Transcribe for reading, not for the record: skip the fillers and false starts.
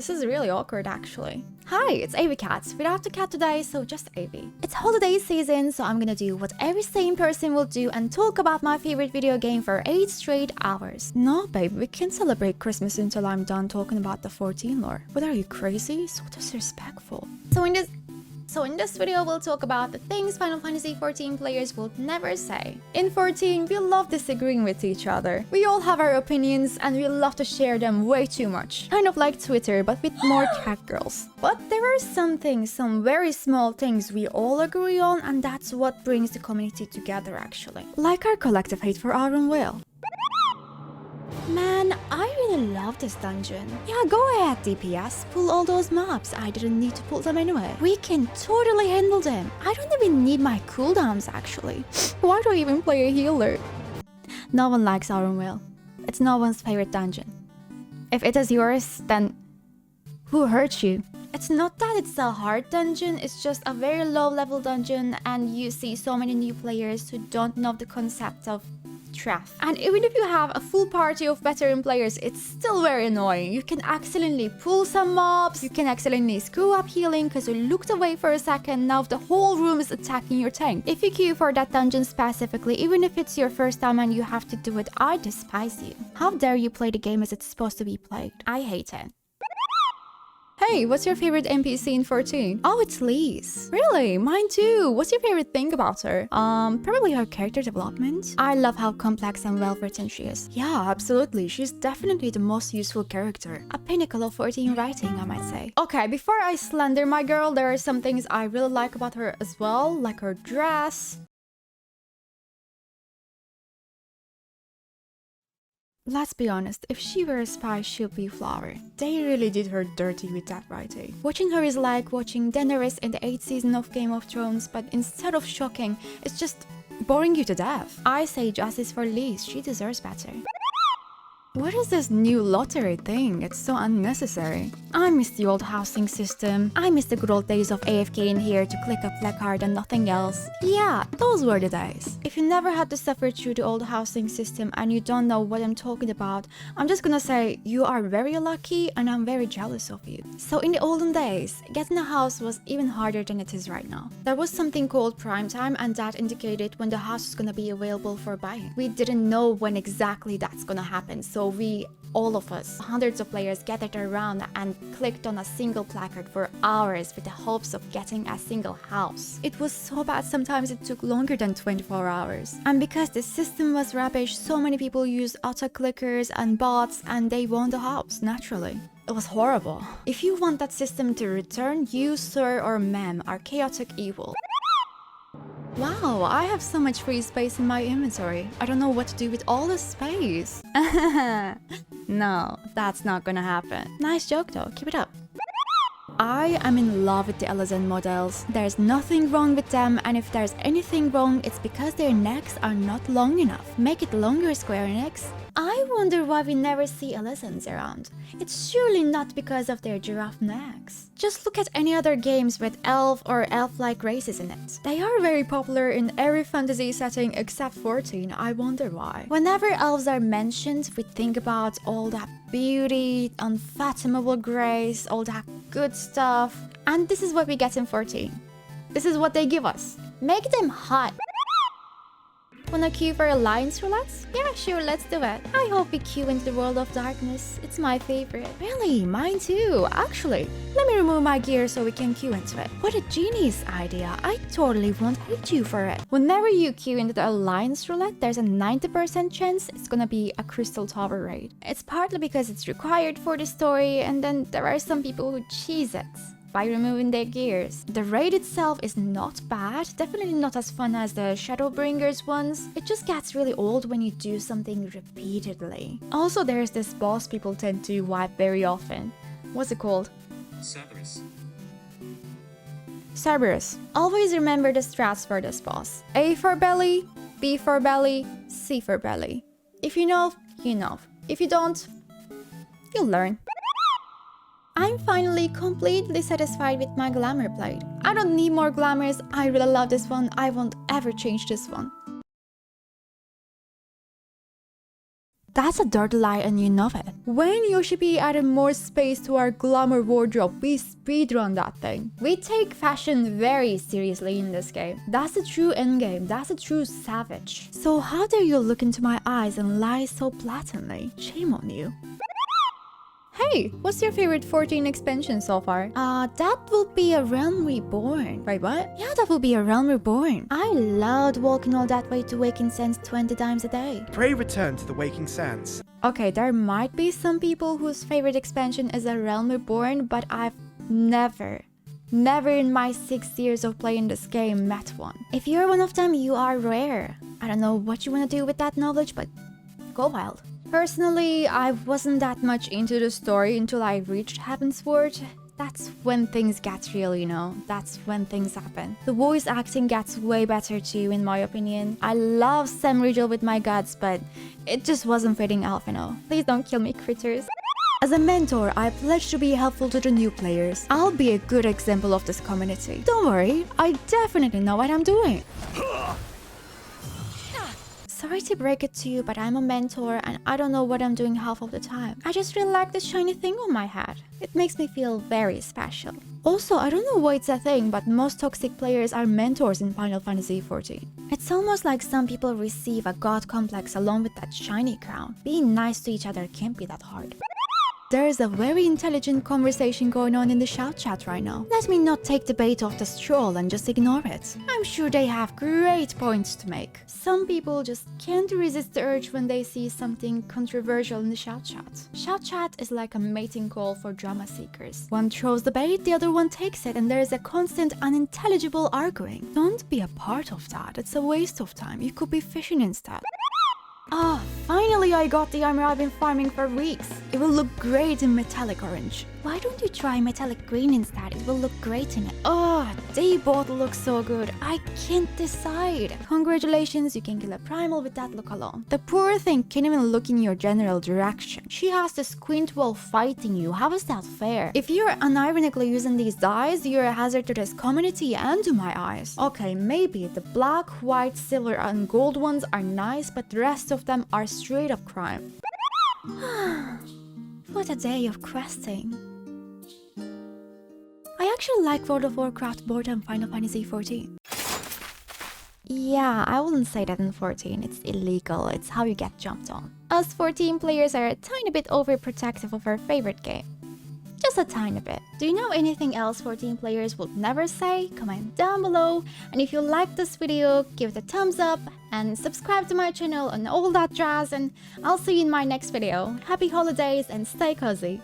This is really awkward actually. Hi, it's AvyCatte. Without the cat today, so just Avy. It's holiday season, so I'm gonna do what every sane person will do and talk about my favorite video game for 8 straight hours. No, babe, we can't celebrate Christmas until I'm done talking about the 14 lore. What, are you crazy? So disrespectful. So in this video, we'll talk about the things Final Fantasy XIV players will never say. In 14, we love disagreeing with each other. We all have our opinions and we love to share them way too much. Kind of like Twitter, but with more cat girls. But there are some things, some very small things we all agree on, and that's what brings the community together actually. Like our collective hate for Iron Whale. Man, I really love this dungeon. Yeah, go ahead, DPS. Pull all those mobs. I didn't need to pull them anyway. We can totally handle them. I don't even need my cooldowns, actually. Why do I even play a healer? No one likes Iron Whale. It's no one's favorite dungeon. If it is yours, then who hurt you? It's not that it's a hard dungeon, it's just a very low-level dungeon, and you see so many new players who don't know the concept of trap. And even if you have a full party of veteran players, it's still very annoying. You can accidentally pull some mobs, you can accidentally screw up healing because you looked away for a second, now the whole room is attacking your tank. If you queue for that dungeon specifically, even if it's your first time and you have to do it, I despise you. How dare you play the game as it's supposed to be played? I hate it. Hey, what's your favorite NPC in 14? Oh, it's Lise. Really? Mine too. What's your favorite thing about her? Probably her character development. I love how complex and well written she is. Yeah, absolutely. She's definitely the most useful character. A pinnacle of 14 writing, I might say. Okay, before I slander my girl, there are some things I really like about her as well, like her dress. Let's be honest, if she were a spy, she'd be a flower. They really did her dirty with that writing. Watching her is like watching Daenerys in the 8th season of Game of Thrones, but instead of shocking, it's just boring you to death. I say justice for Lise, she deserves better. What is this new lottery thing? It's so unnecessary. I miss the old housing system. I miss the good old days of AFK in here to click a placard and nothing else. Yeah, those were the days. If you never had to suffer through the old housing system and you don't know what I'm talking about, I'm just gonna say you are very lucky and I'm very jealous of you. So in the olden days, getting a house was even harder than it is right now. There was something called prime time, and that indicated when the house was gonna be available for buying. We didn't know when exactly that's gonna happen, so we, all of us, hundreds of players gathered around and clicked on a single placard for hours with the hopes of getting a single house. It was so bad sometimes it took longer than 24 hours. And because the system was rubbish, so many people used auto-clickers and bots and they won the house, naturally. It was horrible. If you want that system to return, you, sir or ma'am, are chaotic evil. Wow, I have so much free space in my inventory. I don't know what to do with all this space. No, that's not gonna happen. Nice joke though, keep it up. I am in love with the LSN models. There's nothing wrong with them, and if there's anything wrong, it's because their necks are not long enough. Make it longer, Square Enix. I wonder why we never see LSNs around. It's surely not because of their giraffe necks. Just look at any other games with elf or elf-like races in it. They are very popular in every fantasy setting except 14, I wonder why. Whenever elves are mentioned, we think about all that beauty, unfathomable grace, all that good stuff. And this is what we get in 14. This is what they give us. Make them hot. Wanna queue for Alliance Roulette? Yeah, sure, let's do it. I hope we queue into the World of Darkness. It's my favorite. Really? Mine too, actually. Let me remove my gear so we can queue into it. What a genius idea. I totally won't hate you for it. Whenever you queue into the Alliance Roulette, there's a 90% chance it's gonna be a Crystal Tower raid. It's partly because it's required for the story, and then there are some people who cheese it by removing their gears. The raid itself is not bad, definitely not as fun as the Shadowbringers ones. It just gets really old when you do something repeatedly. Also, there's this boss people tend to wipe very often. What's it called? Cerberus. Cerberus. Always remember the strats for this boss. A for belly, B for belly, C for belly. If you know, you know. If you don't, you'll learn. I'm finally completely satisfied with my glamour plate. I don't need more glamours, I really love this one, I won't ever change this one. That's a dirty lie and you know it. When Yoshi P added more space to our glamour wardrobe, we speedrun that thing. We take fashion very seriously in this game. That's a true endgame. That's a true savage. So how dare you look into my eyes and lie so blatantly? Shame on you. Hey, what's your favorite 14 expansion so far? That will be a Realm Reborn. Wait, what? Yeah, that will be a Realm Reborn. I loved walking all that way to Waking Sands 20 times a day. Pray return to the Waking Sands. Okay, there might be some people whose favorite expansion is a Realm Reborn, but I've never in my 6 years of playing this game met one. If you're one of them, you are rare. I don't know what you want to do with that knowledge, but go wild. Personally, I wasn't that much into the story until I reached Heavensward. That's when things get real, you know. That's when things happen. The voice acting gets way better too, in my opinion. I love Sam Riegel with my guts, but it just wasn't fitting Alphino. Please don't kill me, critters. As a mentor, I pledge to be helpful to the new players. I'll be a good example of this community. Don't worry, I definitely know what I'm doing. Sorry to break it to you, but I'm a mentor and I don't know what I'm doing half of the time. I just really like this shiny thing on my head. It makes me feel very special. Also, I don't know why it's a thing, but most toxic players are mentors in Final Fantasy XIV. It's almost like some people receive a god complex along with that shiny crown. Being nice to each other can't be that hard. There's a very intelligent conversation going on in the shout chat right now. Let me not take the bait off the stroll and just ignore it. I'm sure they have great points to make. Some people just can't resist the urge when they see something controversial in the shout chat. Shout chat is like a mating call for drama seekers. One throws the bait, the other one takes it, and there's a constant unintelligible arguing. Don't be a part of that. It's a waste of time. You could be fishing instead. Ah, finally I got the armor I've been farming for weeks. It will look great in metallic orange. Why don't you try metallic green instead? It will look great in it. Oh, they both look so good. I can't decide. Congratulations, you can kill a primal with that look alone. The poor thing can't even look in your general direction. She has to squint while fighting you. How is that fair? If you're unironically using these dyes, you're a hazard to this community and to my eyes. Okay, maybe the black, white, silver, and gold ones are nice, but the rest of them are straight up crime. What a day of questing. I actually like World of Warcraft more than Final Fantasy XIV. Yeah, I wouldn't say that in 14, it's illegal, it's how you get jumped on. Us 14 players are a tiny bit overprotective of our favorite game. Just a tiny bit. Do you know anything else 14 players would never say? Comment down below, and if you liked this video, give it a thumbs up and subscribe to my channel and all that jazz, and I'll see you in my next video. Happy holidays and stay cozy!